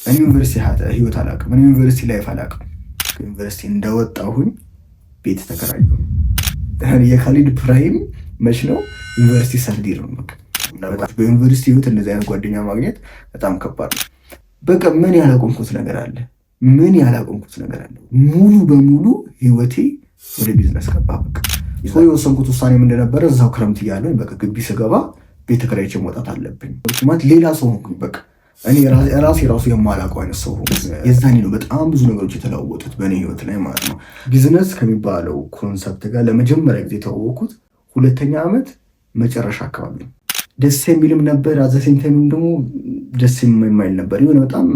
እኔ ዩኒቨርሲቲ ህይወት አላውቅም። እኔ ዩኒቨርሲቲ ላይፍ አላውቅም። ዩኒቨርሲቲ እንደወጣሁኝ ቤት ተከራዩ። የካሊድ ፕራይም መች ነው? ዩኒቨርሲቲ ሰርዲር ነው። በዩኒቨርሲቲ ህይወት እንደዚህ አይነት ጓደኛ ማግኘት በጣም ከባድ ነው። በቃ ምን ያላቆምኩት ነገር አለ? ሙሉ በሙሉ ህይወቴ ወደ ቢዝነስ ገባ። በቃ የወሰንኩት ውሳኔ ምንድን ነበረ? እዛው ክረምት እያለሁ በቃ ግቢ ስገባ ቤት ተከራይቼ መውጣት አለብኝ ማለት ሌላ ሰው ሆንኩኝ። በቃ እኔ ራሱ የማላውቀው አይነት ሰው ሆንኩ። የዛኔ ነው በጣም ብዙ ነገሮች የተለወጡት በእኔ ህይወት ላይ ማለት ነው። ቢዝነስ ከሚባለው ኮንሰፕት ጋር ለመጀመሪያ ጊዜ የተዋወቅኩት 2ኛ ዓመት መጨረሻ አካባቢ ነው። ደስ የሚልም ነበር፣ አዘሴም ታይም ደግሞ ደስ የማይል ነበር። የሆነ በጣም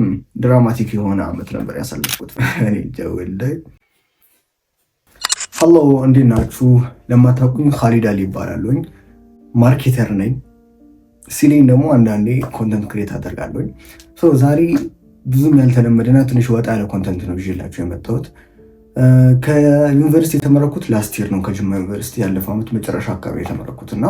ድራማቲክ የሆነ ዓመት ነበር ያሳለፍኩት። እኔ ጀወልዳይ ሀሎ፣ እንዴት ናችሁ? ለማታውቁኝ ካሊድ አሊ ይባላለሁኝ። ማርኬተር ነኝ። ሲሌን ደግሞ አንዳንዴ ኮንተንት ክሬት አደርጋለሁኝ። ዛሬ ብዙም ያልተለመደና ትንሽ ወጣ ያለ ኮንተንት ነው ይዤላችሁ የመጣሁት። ከዩኒቨርሲቲ የተመረኩት ላስት ይር ነው፣ ከጅማ ዩኒቨርሲቲ ያለፈው ዓመት መጨረሻ አካባቢ የተመረኩት እና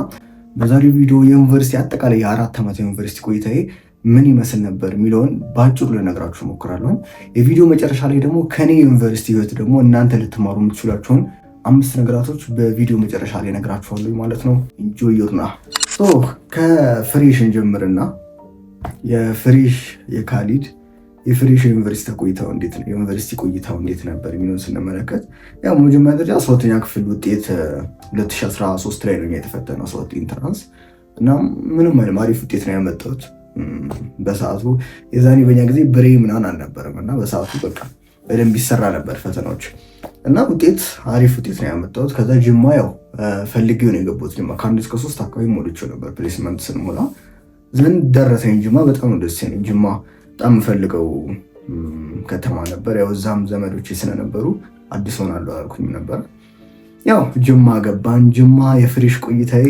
በዛሬው ቪዲዮ የዩኒቨርሲቲ አጠቃላይ የ4 ዓመት የዩኒቨርሲቲ ቆይታዬ ምን ይመስል ነበር የሚለውን በአጭሩ ልነግራችሁ እሞክራለሁ። የቪዲዮ መጨረሻ ላይ ደግሞ ከኔ ዩኒቨርሲቲ ህይወት ደግሞ እናንተ ልትማሩ የምትችሏቸውን 5 ነገራቶች በቪዲዮ መጨረሻ ላይ እነግራችኋለሁ ማለት ነው። ኢንጆይ ዩርና። ከፍሬሽ እንጀምርና የካሊድ የፍሬሽ ዩኒቨርሲቲ ቆይታው እንዴት ነበር የሚለውን ስንመለከት ያው መጀመሪያ ደረጃ 12ኛ ክፍል ውጤት 2013 ላይ ነው የተፈተነው 12 ኢንትራንስ እና ምንም አይልም አሪፍ ውጤት ነው ያመጣሁት። በሰዓቱ የዛኔ በእኛ ጊዜ ብሬ ምናምን አልነበረም እና በሰዓቱ በቃ በደንብ ይሰራ ነበር ፈተናዎች እና አሪፍ ውጤት ነው ያመጣሁት። ከዛ ጅማ ያው ፈልጌው ነው የገባሁት። ጅማ ከ1 እስከ 3 አካባቢ ሞልቼው ነበር ፕሌስመንት ስንሞላ ዘንድ ደረሰኝ። ጅማ በጣም ነው ደስ ያለኝ። ጅማ በጣም የምፈልገው ከተማ ነበር። ያው እዛም ዘመዶቼ ስለነበሩ አዲስ ሆናለሁ አልኩኝ ነበር። ያው ጅማ ገባን። ጅማ የፍሬሽ ቆይታዬ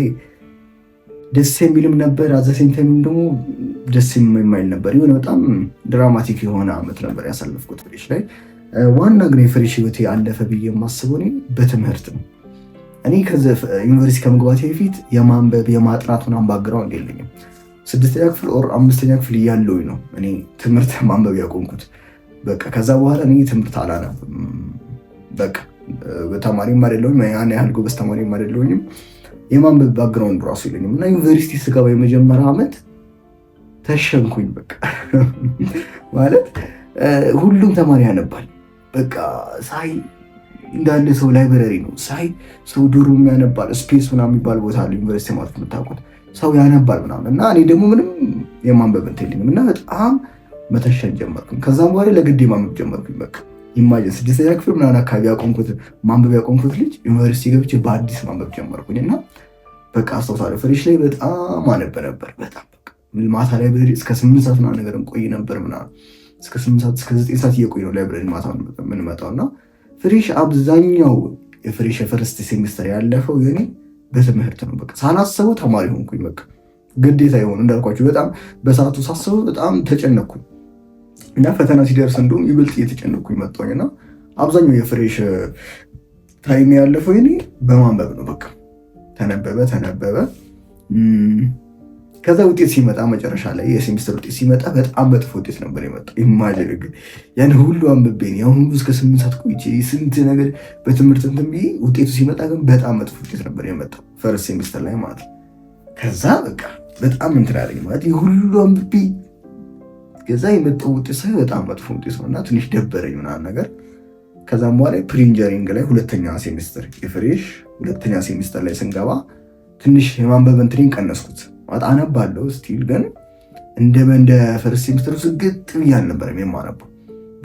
ደስ የሚልም ነበር፣ አዘሴም ታይም ደግሞ ደስ የማይል ነበር። የሆነ በጣም ድራማቲክ የሆነ ዓመት ነበር ያሳለፍኩት ፍሬሽ ላይ። ዋና ግን የፍሬሽ ህይወቴ አለፈ ብዬ የማስበው እኔ በትምህርት ነው። እኔ ዩኒቨርሲቲ ከመግባቴ በፊት የማንበብ የማጥናት ምናምን ባክግራውንድ የለኝም። 6ኛ ክፍል ኦር 5ኛ ክፍል እያለሁኝ ነው እኔ ትምህርት ማንበብ ያቆምኩት። በቃ ከዛ በኋላ እኔ ትምህርት አላነብም። በቃ ተማሪም አይደለሁም፣ ያን ያህል ጎበዝ ተማሪም አይደለሁኝም። የማንበብ ባክግራውንድ ራሱ የለኝም እና ዩኒቨርሲቲ ስገባ የመጀመሪያ ዓመት ተሸንኩኝ። በቃ ማለት ሁሉም ተማሪ ያነባል። በቃ ሳይ እንዳለ ሰው ላይብረሪ ነው ሳይ ሰው ዶርም ያነባል። ስፔስ ምናምን የሚባል ቦታ አለ ዩኒቨርሲቲ ማለት የምታውቁት፣ ሰው ያነባል ምናምን እና እኔ ደግሞ ምንም የማንበብ እንትን የለኝም እና በጣም መተሸን ጀመርኩኝ። ከዛም በኋላ ለግዴ ማንበብ ጀመርኩኝ። በቃ ኢማጂን 6ኛ ክፍል ምናምን አካባቢ ማንበብ ያቆምኩት ልጅ ዩኒቨርሲቲ ገብቼ በአዲስ ማንበብ ጀመርኩኝ እና በቃ አስታውሳለሁ ፍሬሽ ላይ በጣም አነብ ነበር። በጣም በቃ ማታ ላይብረሪ እስከ 8 ሰዓት ምናምን ነገር እንቆይ ነበር ምናምን እስከ 8 ሰዓት እስከ 9 ሰዓት እየቆይ ነው ላይብረሪ ማታ የምንመጣው እና ፍሬሽ አብዛኛው የፍሬሽ የፈርስት ሴሚስተር ያለፈው የኔ በትምህርት ነው። በቃ ሳላስበው ተማሪ ሆንኩኝ። በቃ ግዴታ የሆነ እንዳልኳችሁ በጣም በሰዓቱ ሳስበው በጣም ተጨነኩኝ እና ፈተና ሲደርስ እንደውም ይበልጥ እየተጨነኩኝ መጣሁኝ እና አብዛኛው የፍሬሽ ታይም ያለፈው የኔ በማንበብ ነው። በቃ ተነበበ። ከዛ ውጤት ሲመጣ መጨረሻ ላይ የሴሚስተር ውጤት ሲመጣ በጣም መጥፎ ውጤት ነበር የመጣው። ኢማጂን ግን ያን ሁሉ አንብቤ ያን ሁሉ እስከ 8 ሰዓት ቆይቼ ስንት ነገር በትምህርት እንትን ብዬ ውጤቱ ሲመጣ ግን በጣም መጥፎ ውጤት ነበር የመጣው ፈርስት ሴሚስተር ላይ ማለት ነው። ከዛ በቃ በጣም እንትን አለኝ ማለት የሁሉ አንብቤ ከዛ የመጣው ውጤት ሳይ በጣም መጥፎ ውጤት ነው እና ትንሽ ደበረኝ ምናምን ነገር። ከዛም በኋላ ፕሪኢንጂነሪንግ ላይ 2ኛ ሴሚስተር የፍሬሽ 2ኛ ሴሚስተር ላይ ስንገባ ትንሽ የማንበብ እንትኔን ቀነስኩት። አነባለሁ ስቲል ግን እንደ ፈርስት ሴሚስተር ዝግጥ ብዬ አልነበረም የማነበው።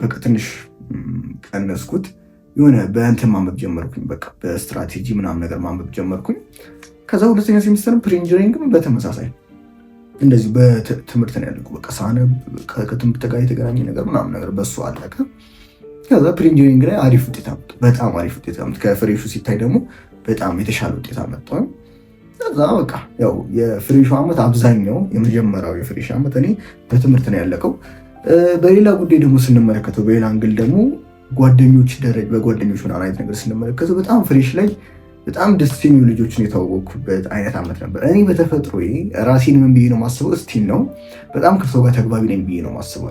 በቃ ትንሽ ቀነስኩት። የሆነ በእንትን ማንበብ ጀመርኩኝ። በቃ በስትራቴጂ ምናምን ነገር ማንበብ ጀመርኩኝ። ከዛ 2ኛ ሴሚስተር ፕሪኢንጂነሪንግ በተመሳሳይ እንደዚህ በትምህርት ነው ያለኩ። በቃ ሳነብ ከትምህርት ጋር የተገናኘ ነገር ምናምን ነገር በሱ አለቀ። ከዛ ፕሪኢንጂነሪንግ ላይ አሪፍ ውጤት አመጣ። በጣም አሪፍ ውጤት አመጣ። ከፍሬሹ ሲታይ ደግሞ በጣም የተሻለ ውጤት አመጣ። ከዛ በቃ ያው የፍሬሹ ዓመት አብዛኛው የመጀመሪያው የፍሬሽ ዓመት እኔ በትምህርት ነው ያለቀው። በሌላ ጉዳይ ደግሞ ስንመለከተው በሌላ አንግል ደግሞ በጓደኞች ምናምን አይነት ነገር ስንመለከተው በጣም ፍሬሽ ላይ በጣም ደስ የሚሉ ልጆችን የተዋወቅኩበት አይነት ዓመት ነበር። እኔ በተፈጥሮዬ ራሴን ምን ብዬ ነው ማስበው? ስቲል ነው በጣም ከሰው ጋር ተግባቢ ነኝ ብዬ ነው ማስበው።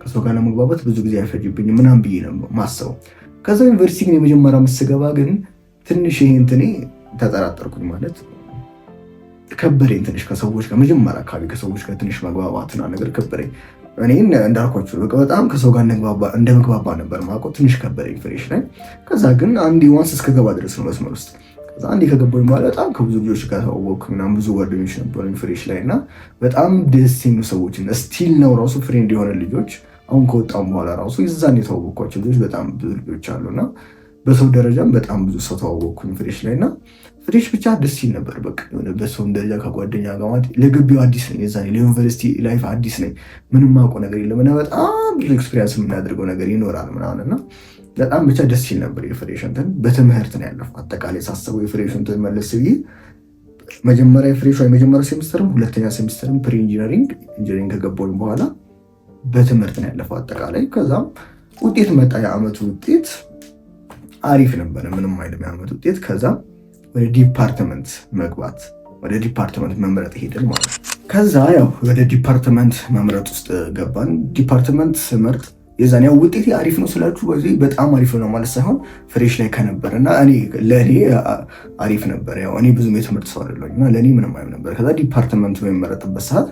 ከሰው ጋር ለመግባባት ብዙ ጊዜ አይፈጅብኝም ምናምን ብዬ ነው ማሰበው። ከዛ ዩኒቨርሲቲ ግን የመጀመሪያ ስገባ ግን ትንሽ ይሄ እንትኔ ተጠራጠርኩኝ። ማለት ከበረኝ ትንሽ ከሰዎች ጋር መጀመሪያ አካባቢ ከሰዎች ጋር ትንሽ መግባባትና ነገር ከበረኝ። እኔ እንዳልኳችሁ በጣም ከሰው ጋር እንደመግባባ ነበር ማውቀው። ትንሽ ከበረኝ ፍሬሽ ላይ። ከዛ ግን አንዴ ዋንስ እስከገባ ድረስ ነው መስመር ውስጥ። ከዛ አንዴ ከገባኝ በኋላ በጣም ከብዙ ልጆች ጋር ተዋወቅኩ ምናምን፣ ብዙ ጓደኞች ነበሩኝ ፍሬሽ ላይ እና በጣም ደስ የሚሉ ሰዎችን ስቲል ነው ራሱ ፍሬንድ የሆነ ልጆች አሁን ከወጣም በኋላ ራሱ የዛን የተዋወቅኳቸው ልጆች በጣም ብዙ ልጆች አሉና በሰው ደረጃም በጣም ብዙ ሰው ተዋወቅኩኝ ፍሬሽ ላይ እና ፍሬሽ ብቻ ደስ ይል ነበር። በቃ የሆነ በሰውም ደረጃ ከጓደኛ ጋር ማለት ለግቢው አዲስ ነኝ፣ የዛኔ ለዩኒቨርሲቲ ላይፍ አዲስ ነኝ፣ ምንም ማውቀው ነገር የለም እና በጣም ብዙ ኤክስፒሪያንስ የምናደርገው ነገር ይኖራል ምናምን እና በጣም ብቻ ደስ ይል ነበር። የፍሬሽ እንትን በትምህርት ነው ያለፈው። አጠቃላይ ሳስበው የፍሬሽ እንትን መለስ ብዬ መጀመሪያ የፍሬሽ የመጀመሪያ ሴሚስተርም ሁለተኛ ሴሚስተርም ፕሪ ኢንጂነሪንግ ከገባሁኝ በኋላ በትምህርት ነው ያለፈው አጠቃላይ። ከዛም ውጤት መጣ። የአመቱ ውጤት አሪፍ ነበረ፣ ምንም አይልም የአመቱ ውጤት። ከዛም ወደ ዲፓርትመንት መምረጥ ሄደን ማለት ነው። ከዛ ያው ወደ ዲፓርትመንት መምረጥ ውስጥ ገባን። ዲፓርትመንት ስመርጥ የዛን ያው ውጤቴ አሪፍ ነው ስላችሁ በዚህ በጣም አሪፍ ነው ማለት ሳይሆን ፍሬሽ ላይ ከነበረ እና ለእኔ አሪፍ ነበር። ያው እኔ ብዙም የትምህርት ሰው አይደለሁም እና ለእኔ ምንም አይም ነበር። ከዛ ዲፓርትመንት በሚመረጥበት ሰዓት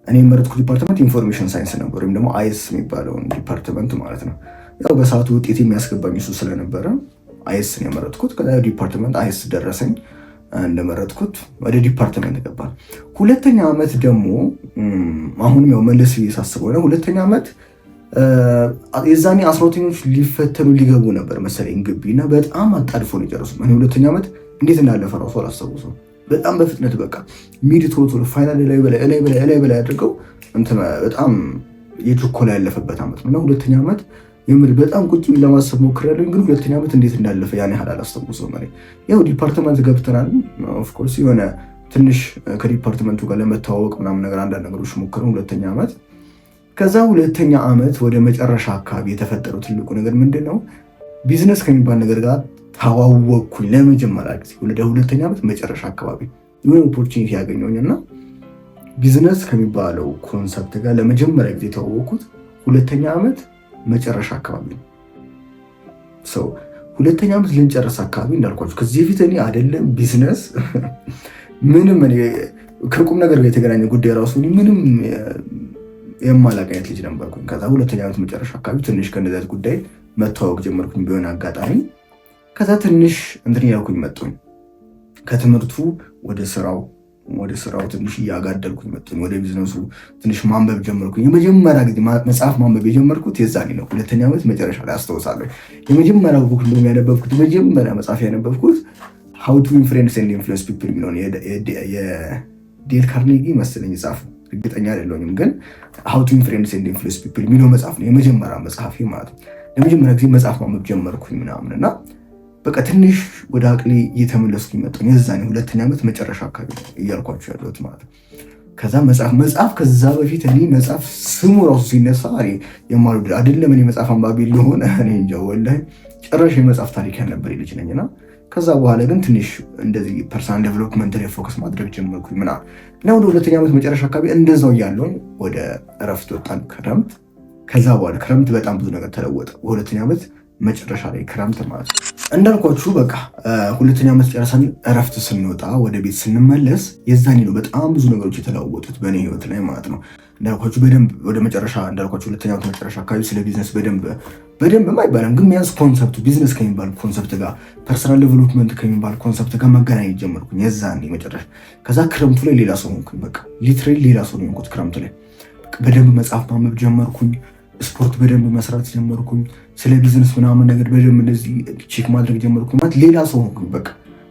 እኔ የመረጥኩት ዲፓርትመንት ኢንፎርሜሽን ሳይንስ ነበር፣ ወይም ደግሞ አይኤስ የሚባለውን ዲፓርትመንት ማለት ነው። ያው በሰዓቱ ውጤት የሚያስገባኝ እሱ ስለነበረ አይኤስን የመረጥኩት። ከዛ ዲፓርትመንት አይኤስ ደረሰኝ። እንደመረጥኩት ወደ ዲፓርትመንት ገባል። ሁለተኛ ዓመት ደግሞ አሁንም ያው መለስ ሳስበው ነው ሁለተኛ ዓመት የዛኔ 12ኞች ሊፈተኑ ሊገቡ ነበር መሰለኝ ግቢ እና በጣም አጣድፎ ነው የጨረሱት። እኔ ሁለተኛ ዓመት እንዴት እንዳለፈ ራሱ አላስታውሰውም። በጣም በፍጥነት በቃ ሚድ ቶሎ ፋይናል ላይ በላይ አድርገው እንትን በጣም የቾኮላ ያለፈበት ዓመት ነው እና ሁለተኛ ዓመት የምር በጣም ቁጭ ለማሰብ ሞክሬያለሁ። ግን ሁለተኛ ዓመት እንዴት እንዳለፈ ያን ያህል አላስታውሰውም። ያው ዲፓርትመንት ገብተናል። ኦፍኮርስ የሆነ ትንሽ ከዲፓርትመንቱ ጋር ለመተዋወቅ ምናምን ነገር አንዳንድ ነገሮች ሞክረን ሁለተኛ ዓመት። ከዛ ሁለተኛ ዓመት ወደ መጨረሻ አካባቢ የተፈጠረው ትልቁ ነገር ምንድን ነው? ቢዝነስ ከሚባል ነገር ጋር ተዋወቅኩኝ ለመጀመሪያ ጊዜ ወደ ሁለተኛ ዓመት መጨረሻ አካባቢ የሆነ ኦፖርቹኒቲ ያገኘሁኝ እና ቢዝነስ ከሚባለው ኮንሰፕት ጋር ለመጀመሪያ ጊዜ የተዋወቅኩት ሁለተኛ ዓመት መጨረሻ አካባቢ ነው። ሰው ሁለተኛ ዓመት ልንጨርስ አካባቢ እንዳልኳችሁ ከዚህ በፊት እኔ አይደለም ቢዝነስ ምንም እኔ ከቁም ነገር ጋር የተገናኘ ጉዳይ ራሱ ምንም የማላውቅ አይነት ልጅ ነበርኩኝ። ከዛ ሁለተኛ ዓመት መጨረሻ አካባቢ ትንሽ ከእንደዚያ ጉዳይ መተዋወቅ ጀመርኩኝ ቢሆን አጋጣሚ። ከዛ ትንሽ እንትን ያልኩኝ መጡኝ ከትምህርቱ ወደ ስራው ትንሽ እያጋደልኩኝ መጡኝ። ወደ ቢዝነሱ ትንሽ ማንበብ ጀመርኩኝ። የመጀመሪያ ጊዜ መጽሐፍ ማንበብ የጀመርኩት የዛኔ ነው፣ ሁለተኛ ዓመት መጨረሻ ላይ አስታውሳለሁ። የመጀመሪያው ቡክ እንደውም ያነበብኩት የመጀመሪያ መጽሐፍ ያነበብኩት ሃው ቱ ኢንፍሉዌንስ ኤንድ ኢንፍሉዌንስ ፒፕል የሚለውን የዴል ካርኔጊ መሰለኝ ጻፉ፣ እርግጠኛ አይደለሁም። ግን ሃው ቱ ኢንፍሉዌንስ ኤንድ ኢንፍሉዌንስ ፒፕል የሚለው መጽሐፍ ነው የመጀመሪያ መጽሐፌ ማለት ነው። ለመጀመሪያ ጊዜ መጽሐፍ ማንበብ ጀመርኩኝ ምናምን እና በቃ ትንሽ ወደ አቅሌ እየተመለስኩኝ መጣሁ። የዛኔ ሁለተኛ ዓመት መጨረሻ አካባቢ እያልኳቸው ያለሁት ማለት ነው። ከዛ መጽሐፍ ከዛ በፊት እኔ መጽሐፍ ስሙ ራሱ ሲነሳ የማልወድ አይደለም። እኔ መጽሐፍ አንባቢ ለሆነ እኔ እንጃ ወላሂ ጭራሽ የመጽሐፍ ታሪክ ያልነበረ ልጅ ነኝና ከዛ በኋላ ግን ትንሽ እንደዚህ ፐርሰናል ዴቨሎፕመንት ላይ ፎከስ ማድረግ ጀመርኩኝ ምናምን እና ወደ ሁለተኛ ዓመት መጨረሻ አካባቢ እንደዛው እያለሁኝ ወደ እረፍት ወጣን፣ ክረምት። ከዛ በኋላ ክረምት በጣም ብዙ ነገር ተለወጠ። በሁለተኛ ዓመት መጨረሻ ላይ ክረምት ማለት ነው። እንዳልኳችሁ በቃ ሁለተኛ ዓመት ጨረሰን እረፍት ስንወጣ ወደ ቤት ስንመለስ የዛኔ ነው በጣም ብዙ ነገሮች የተለወጡት በእኔ ህይወት ላይ ማለት ነው። እንዳልኳችሁ በደንብ ወደ መጨረሻ እንዳልኳችሁ ሁለተኛ ዓመት መጨረሻ አካባቢ ስለ ቢዝነስ በደንብ አይባልም፣ ግን ቢያንስ ኮንሰፕቱ ቢዝነስ ከሚባል ኮንሰፕት ጋር ፐርሰናል ዴቨሎፕመንት ከሚባል ኮንሰፕት ጋር መገናኘት ጀመርኩኝ የዛኔ መጨረሻ። ከዛ ክረምቱ ላይ ሌላ ሰው ሆንኩኝ። በቃ ሊትራሊ ሌላ ሰው ነው የሆንኩት ክረምቱ ላይ። በደንብ መጽሐፍ ማንበብ ጀመርኩኝ፣ ስፖርት በደንብ መስራት ጀመርኩኝ፣ ስለ ቢዝነስ ምናምን ነገር በደንብ እንደዚህ ቼክ ማድረግ ጀመርኩኝ። ማለት ሌላ ሰው ሆንኩኝ። በቃ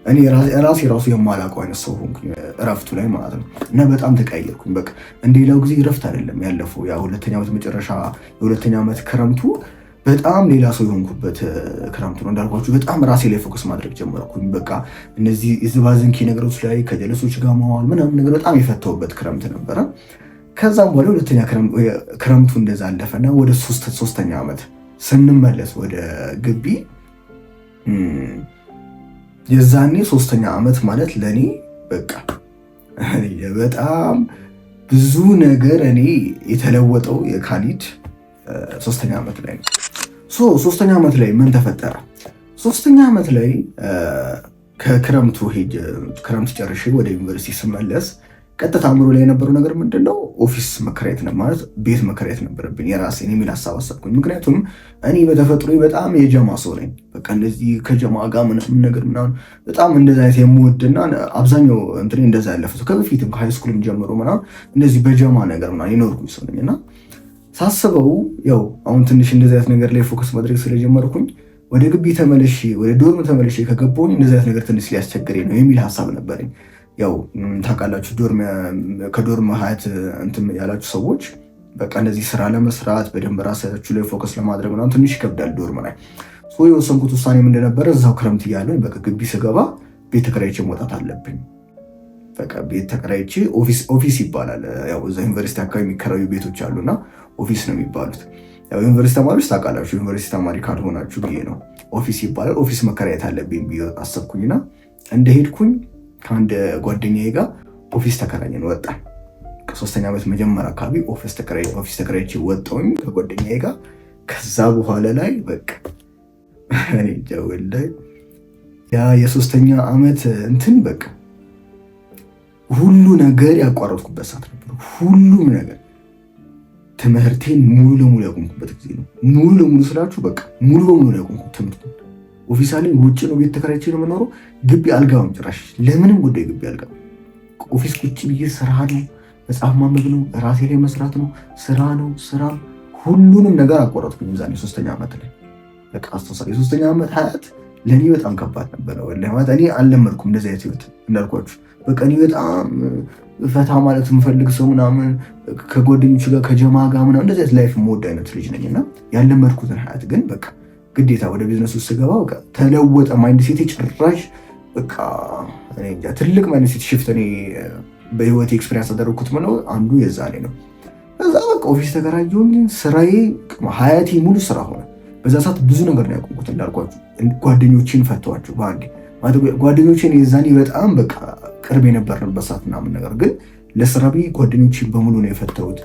እኔ ራሴ የማላውቀው አይነት ሰው ሆንኩኝ እረፍቱ ላይ ማለት ነው። እና በጣም ተቀያየርኩኝ። በቃ እንደሌላው ጊዜ እረፍት አይደለም ያለፈው። ያ ሁለተኛ ዓመት መጨረሻ የሁለተኛ ዓመት ክረምቱ በጣም ሌላ ሰው የሆንኩበት ክረምቱ ነው። እንዳልኳችሁ በጣም ራሴ ላይ ፎከስ ማድረግ ጀመርኩኝ። በቃ እነዚህ የዝባዝንኪ ነገሮች ላይ ከጀለሶች ጋር መዋል ምናምን ነገር በጣም የፈተውበት ክረምት ነበረ። ከዛም በኋላ ሁለተኛ ክረምቱ እንደዛ አለፈና ወደ ሶስተኛ ዓመት ስንመለስ ወደ ግቢ የዛኔ ሶስተኛ ዓመት ማለት ለእኔ በቃ በጣም ብዙ ነገር እኔ የተለወጠው የካሊድ ሶስተኛ ዓመት ላይ ነው። ሶስተኛ ዓመት ላይ ምን ተፈጠረ? ሶስተኛ ዓመት ላይ ከክረምቱ ክረምት ጨርሼ ወደ ዩኒቨርሲቲ ስመለስ ቀጥታ አእምሮ ላይ የነበረው ነገር ምንድነው? ኦፊስ መከራየት ነው ማለት ቤት መከራየት ነበረብኝ የራሴን የሚል ሀሳብ አሰብኩኝ። ምክንያቱም እኔ በተፈጥሮ በጣም የጀማ ሰው ነኝ። በቃ እንደዚህ ከጀማ ጋር ምናምን ነገር ምናምን በጣም እንደዛ አይነት የምወድና አብዛኛው እንትን እንደዛ ያለፈ ሰው ከበፊትም ከሃይስኩልም ጀምሮ ምናምን እንደዚህ በጀማ ነገር ምናምን የኖርኩኝ ሰው ነኝ እና ሳስበው ያው አሁን ትንሽ እንደዚህ አይነት ነገር ላይ ፎከስ ማድረግ ስለጀመርኩኝ ወደ ግቢ ተመልሼ ወደ ዶርም ተመልሼ ከገባሁኝ እንደዚህ አይነት ነገር ትንሽ ሊያስቸግረኝ ነው የሚል ሀሳብ ነበረኝ። ያው ታውቃላችሁ ከዶርም ሀያት እንትን ያላችሁ ሰዎች በቃ እንደዚህ ስራ ለመስራት በደንብ ራሳችሁ ላይ ፎከስ ለማድረግ ምናምን ትንሽ ይከብዳል ዶርም ላይ። የወሰንኩት ውሳኔ ምንድን ነበረ? እዛው ክረምት እያለሁኝ በቃ ግቢ ስገባ ቤት ተከራይቼ መውጣት አለብኝ። በቃ ቤት ተከራይቼ ኦፊስ ይባላል። ያው እዛ ዩኒቨርሲቲ አካባቢ የሚከራዩ ቤቶች አሉና ኦፊስ ነው የሚባሉት። ያው ዩኒቨርሲቲ ተማሪዎች ታውቃላችሁ፣ ዩኒቨርሲቲ ተማሪ ካልሆናችሁ ብዬ ነው ኦፊስ ይባላል። ኦፊስ መከራየት አለብኝ ብዬ አሰብኩኝና እንደሄድኩኝ ከአንድ ጓደኛዬ ጋር ኦፊስ ተከራየን ወጣን። ከ3ኛ ዓመት መጀመሪያ አካባቢ ኦፊስ ተከራይቼ ወጣሁኝ ከጓደኛዬ ጋር። ከዛ በኋላ ላይ በቃ እኔ ጀወል ላይ ያ የ3ኛ ዓመት እንትን በቃ ሁሉ ነገር ያቋረጥኩበት ሰዓት ነበር። ሁሉም ነገር ትምህርቴን ሙሉ ለሙሉ ያቆምኩበት ጊዜ ነው። ሙሉ ለሙሉ ስላችሁ በቃ ሙሉ በሙሉ ያቆምኩት ትምህርቴን። ኦፊሳሊ ውጭ ነው ቤት ተከራይቼ ነው የምኖረው። ግቢ አልገባም ጭራሽ ለምንም ጉዳይ ግቢ አልገባም። ኦፊስ ቁጭ ብዬ ስራ ነው፣ መጽሐፍ ማንበብ ነው፣ ራሴ ላይ መስራት ነው፣ ስራ ሁሉንም ነገር አቋረጥኩኝ። ዛኔ 3ኛ ዓመት ላይ በቃ አስተሳሰብ የ3ኛ ዓመት ሀያት ለእኔ በጣም ከባድ ነበረ። ወላሂ ማለት እኔ አልለመድኩም እንደዚህ አይነት ህይወት እንዳልኳችሁ። በቃ እኔ በጣም ፈታ ማለት የምፈልግ ሰው ምናምን ከጓደኞች ጋር ከጀማ ጋር ምናምን እንደዚህ አይነት ላይፍ የምወድ አይነት ልጅ ነኝ እና ያልለመድኩትን ሀያት ግን በቃ ግዴታ ወደ ቢዝነስ ውስጥ ስገባ በቃ ተለወጠ ማይንድ ሴት ጭራሽ በቃ እኔ እንጃ ትልቅ ማይንድ ሴት ሽፍት እኔ በህይወቴ ኤክስፔሪንስ ያደረኩት ምነው አንዱ የዛኔ ነው። ከዛ በቃ ኦፊስ ተከራየሁኝ። ስራዬ ሀያቴ ሙሉ ስራ ሆነ። በዛ ሰዓት ብዙ ነገር ነው ያቆምኩት እንዳልኳችሁ። ጓደኞቼን ፈተዋቸው በአንዴ ማለት ጓደኞቼን የዛኔ በጣም በቃ ቅርብ የነበርንበት ሰዓት ምናምን ነገር ግን ለስራ ብዬ ጓደኞቼን በሙሉ ነው የፈተሁት።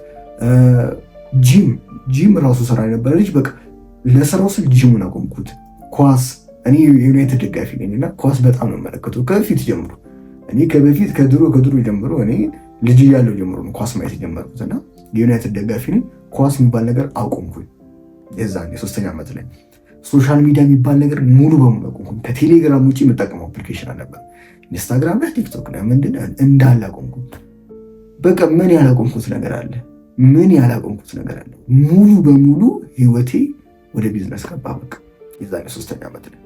ጂም ራሱ ስራ የነበረ ልጅ በቃ ለስራው ስል ጂሙን አቆምኩት። ኳስ እኔ የዩናይትድ ደጋፊ ነኝ እና ኳስ በጣም ነው የምመለከተው ከበፊት ጀምሮ። እኔ ከድሮ ጀምሮ እኔ ልጅ እያለሁ ጀምሮ ነው ኳስ ማየት የጀመርኩት እና የዩናይትድ ደጋፊ ነኝ። ኳስ የሚባል ነገር አቆምኩኝ የዛኔ 3ኛ ዓመት ላይ። ሶሻል ሚዲያ የሚባል ነገር ሙሉ በሙሉ አቆምኩኝ። ከቴሌግራም ውጭ የምጠቀመው አፕሊኬሽን አልነበር። ኢንስታግራም ላይ ቲክቶክ ላይ ምንድን እንዳለ አቆምኩት። በቃ ምን ያላቆምኩት ነገር አለ? ሙሉ በሙሉ ህይወቴ ወደ ቢዝነስ ገባ። በቃ የዛኔ 3ኛ ዓመት ላይ።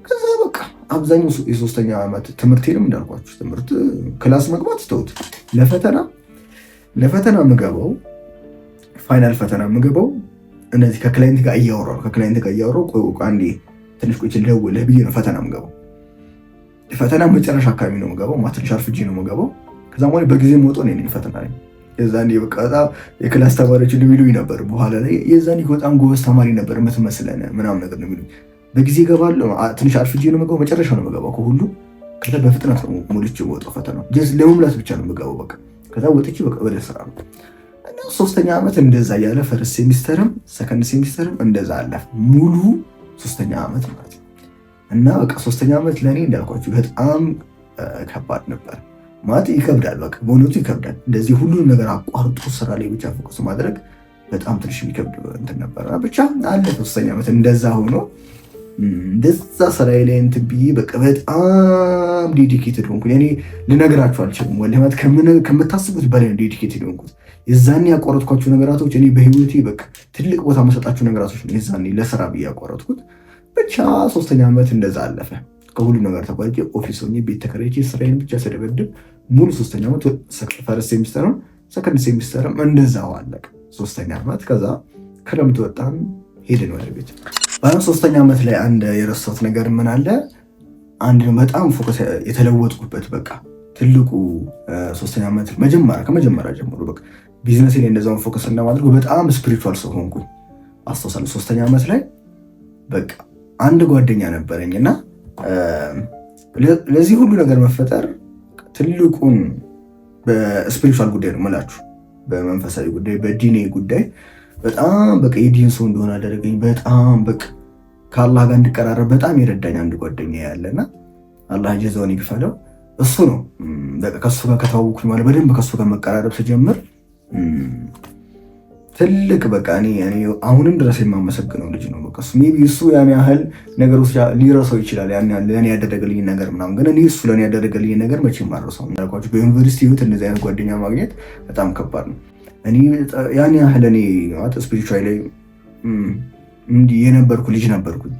ከዛ በቃ አብዛኛው የ3ኛ ዓመት ትምህርቴንም እንዳልኳችሁ ትምህርት ክላስ መግባት ስተውት ለፈተና የምገባው ፋይናል ፈተና የምገባው እነዚህ ከክላይንት ጋር እያወራሁ ቆይ አንዴ ትንሽ ቆይቼ ልደውልልህ ብዬ ነው ፈተና የምገባው። ፈተና መጨረሻ አካባቢ ነው የምገባው። ትንሽ አርፍጄ ነው የምገባው። ከዛ በኋላ በጊዜ የምወጣው እኔ ነኝ ፈተና ላይ። የዛኔ በቃ በጣም የክላስ ተማሪዎች የሚሉኝ ነበር በኋላ ላይ የዛኔ በጣም ጎበዝ ተማሪ ነበር የምትመስለን ምናምን ነገር ነው የሚሉኝ። በጊዜ እገባለሁ። ትንሽ አርፍጄ ነው የምገባው። መጨረሻ ነው የምገባው ከሁሉ። ከዛ በፍጥነት ነው ሞልቼ የምወጣው ፈተና ለመሙላት ብቻ ነው የምገባው። በቃ ከዛ ወጥቼ በቃ ወደ ስራ ነው። እና 3ኛ ዓመት እንደዛ እያለ ፈርስት ሴሚስተርም ሰከንድ ሴሚስተርም እንደዛ አለፈ። ሙሉ 3ኛ ዓመት ማለት ነው። እና በቃ 3ኛ ዓመት ለእኔ እንዳልኳችሁ በጣም ከባድ ነበር ማለት ይከብዳል። በቃ በእውነቱ ይከብዳል። እንደዚህ ሁሉንም ነገር አቋርጦ ስራ ላይ ብቻ ፎከስ ማድረግ በጣም ትንሽ የሚከብድ እንትን ነበር። ብቻ አለ 3ኛ ዓመት እንደዛ ሆኖ እንደዛ ስራዬ ላይ እንትን ብዬ በቃ በጣም ዴዲኬትድ ሆንኩኝ። እኔ ልነግራችሁ አልችልም። ወላሂ ማለት ከምታስቡት በላይ ዴዲኬትድ ሆንኩት። የዛኔ ያቋረጥኳቸው ነገራቶች እኔ በህይወቴ በቃ ትልቅ ቦታ መሰጣቸው ነገራቶች ነው የዛኔ ለስራ ብዬ ያቋረጥኩት። ብቻ 3ኛ ዓመት እንደዛ አለፈ። ከሁሉ ነገር ተቋርጬ ኦፊስ ሆኜ ቤት ተከራይቼ ስራዬን ብቻ ስደበድብ ሙሉ 3ኛ ዓመት ፈርስት ሴሚስተርም ሰከንድ ሴሚስተርም እንደዛው አለቀ 3ኛ ዓመት። ከዛ ክረምት ወጣን ሄድን ወደ ቤት። በ3ኛ ዓመት ላይ አንድ የረሳሁት ነገር ምን አለ? አንድ በጣም ፎከስ የተለወጥኩበት በቃ ትልቁ 3ኛ ዓመት ከመጀመሪያ ጀምሮ በቃ ቢዝነስ ላይ እንደዛውን ፎከስ እንደማድረግ በጣም ስፒሪቹዋል ሰው ሆንኩኝ አስተውሳለሁ። 3ኛ ዓመት ላይ በቃ አንድ ጓደኛ ነበረኝ እና ለዚህ ሁሉ ነገር መፈጠር ትልቁን በስፒሪቹዋል ጉዳይ ነው የምላችሁ፣ በመንፈሳዊ ጉዳይ በዲኔ ጉዳይ በጣም በቃ የዲን ሰው እንደሆነ አደረገኝ። በጣም በቃ ከአላህ ጋር እንድቀራረብ በጣም የረዳኝ አንድ ጓደኛ ያለና አላህ ጀዛውን ይክፈለው። እሱ ነው በቃ ከሱ ጋር ከተዋወኩኝ ማለት በደንብ ከሱ ጋር መቀራረብ ስጀምር ትልቅ በቃ እኔ አሁንም ድረስ የማመሰግነው ልጅ ነው። በቃ ሜቢ እሱ ያን ያህል ነገሮች ሊረሳው ይችላል፣ ያን ያህል ለእኔ ያደረገልኝ ነገር ምናምን፣ ግን እኔ እሱ ለእኔ ያደረገልኝ ነገር መቼም አልረሳውም። እንዳልኳቸው በዩኒቨርሲቲ ህይወት እንደዚህ አይነት ጓደኛ ማግኘት በጣም ከባድ ነው። እኔ ያን ያህል እኔ ስፒሪቹዋል ላይ እንዲህ የነበርኩ ልጅ ነበርኩኝ።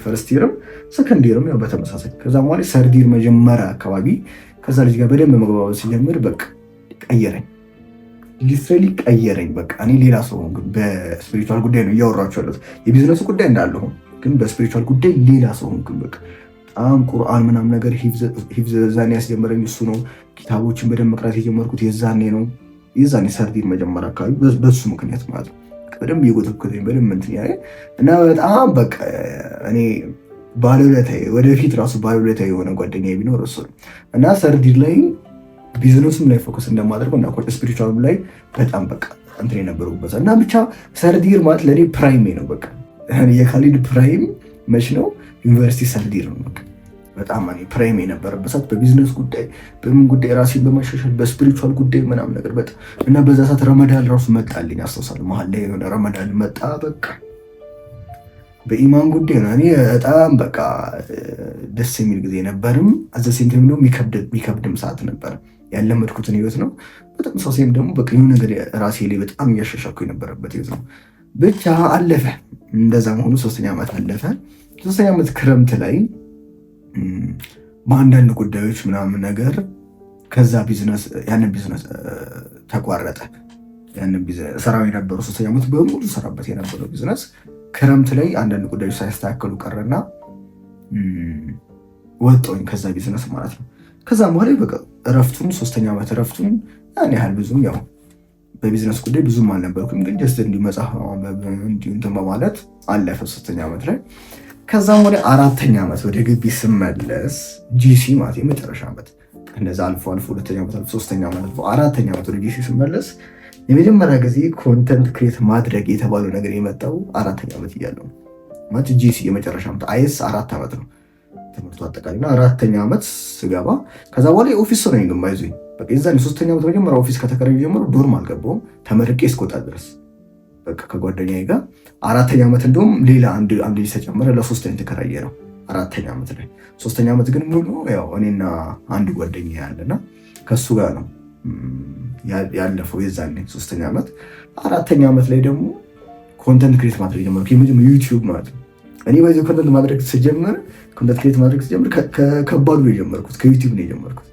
ፈርስት ይርም ሰከንድ ይርም ያው በተመሳሳይ ከዛ በኋላ ሰርድ ይር መጀመሪያ አካባቢ ከዛ ልጅ ጋር በደንብ መግባባት ሲጀምር በቃ ቀየረኝ፣ ሊትራሊ ቀየረኝ። በቃ እኔ ሌላ ሰው ሆንኩ። በስፒሪቹዋል ጉዳይ ነው እያወራችሁ ያለሁት። የቢዝነሱ ጉዳይ እንዳለ ሆኖ ግን በስፒሪቹዋል ጉዳይ ሌላ ሰው ሆንኩ። በቃ በጣም ቁርአን ምናምን ነገር ሂፍዝ ዛኔ ያስጀመረኝ እሱ ነው። ኪታቦችን በደንብ መቅራት የጀመርኩት የዛኔ ነው። የዛኔ ሰርድ ይር መጀመሪያ አካባቢ በሱ ምክንያት ማለት ነው። በደንብ እየጎተኮተኝ በደንብ እንትን ያለ እና በጣም በቃ እኔ ባለውለታዬ ወደፊት ራሱ ባለውለታዬ የሆነ ጓደኛ ቢኖር እሱ ነው እና ሰርድ ይር ላይ ቢዝነሱም ላይ ፎከስ እንደማደርገው እና ስፒሪቹዋል ላይ በጣም በቃ እንትን የነበረበት እና ብቻ ሰርድ ይር ማለት ለእኔ ፕራይሜ ነው። በቃ የካሊድ ፕራይም መች ነው? ዩኒቨርሲቲ ሰርድ ይር ነው። በቃ በጣም እኔ ፕራይም የነበረበት ሰዓት በቢዝነስ ጉዳይ በምን ጉዳይ ራሴን በማሻሻል በስፒሪቹዋል ጉዳይ ምናምን ነገር በጣም እና በዛ ሰዓት ረመዳን ራሱ መጣልኝ አስታውሳለሁ። መሀል ላይ የሆነ ረመዳን መጣ። በቃ በኢማን ጉዳይ ነው እኔ በጣም በቃ ደስ የሚል ጊዜ ነበርም። አዘሴንትም ደግሞ የሚከብድም ሰዓት ነበር። ያለመድኩትን ህይወት ነው። በጣም ሰውሴም ደግሞ በቃ የሆነ ነገር ራሴ ላይ በጣም እያሻሻልኩ የነበረበት ህይወት ነው። ብቻ አለፈ። እንደዛ መሆኑ 3ኛ ዓመት አለፈ። 3ኛ ዓመት ክረምት ላይ በአንዳንድ ጉዳዮች ምናምን ነገር ከዛ ያንን ቢዝነስ ተቋረጠ። ያንን ቢዝነስ ሰራው የነበረው 3ኛ ዓመት በሙሉ ሰራበት የነበረው ቢዝነስ ክረምት ላይ አንዳንድ ጉዳዮች ሳይስተካከሉ ቀረና ወጣሁኝ ከዛ ቢዝነስ ማለት ነው። ከዛ በኋላ በቃ እረፍቱን 3ኛ ዓመት እረፍቱን ያን ያህል ብዙም ያው በቢዝነስ ጉዳይ ብዙም አልነበርኩም፣ ግን ጀስት እንዲሁ መጽሐፍ እንዲሁ እንትን በማለት አለፈ 3ኛ ዓመት ላይ። ከዛም ወደ 4ኛ ዓመት ወደ ግቢ ስመለስ ጂሲ ማለት የመጨረሻ ዓመት እንደዛ አልፎ 2ኛ ዓመት አልፎ 3ኛ ዓመት አልፎ 4ኛ ዓመት ወደ ጂሲ ስመለስ የመጀመሪያ ጊዜ ኮንተንት ክሬት ማድረግ የተባለው ነገር የመጣው 4ኛ ዓመት እያለሁ ማለት ጂሲ የመጨረሻ ዓመት አይስ 4 ዓመት ነው ትምህርቱ አጠቃላይ እና 4ኛ ዓመት ስገባ ከዛ በኋላ የኦፊስ ሰው ነኝ ባይዙኝ በቃ የዛኔ 3ኛ ዓመት መጀመሪያ ኦፊስ ከተከራዩ ጀምሮ ዶርም አልገባሁም ተመርቄ እስክወጣ ድረስ በቃ ከጓደኛዬ ጋር 4ኛ ዓመት እንደውም ሌላ አንድ ልጅ ተጨመረ ለ3ኛ የተከራየ ነው 4ኛ ዓመት ላይ 3ኛ ዓመት ግን ሙሉ ያው እኔና አንድ ጓደኛ ያለና ከሱ ጋር ነው ያለፈው የዛኔ 3ኛ ዓመት 4ኛ ዓመት ላይ ደግሞ ኮንተንት ክሬት ማድረግ ጀመርኩ የመጀመሪያው ዩቲዩብ ማለት ነው እኔ በዚህ ኮንተንት ማድረግ ስጀምር ኮንተንት ክሬት ማድረግ ስጀምር ከባዱ ነው የጀመርኩት ከዩቲዩብ ነው የጀመርኩት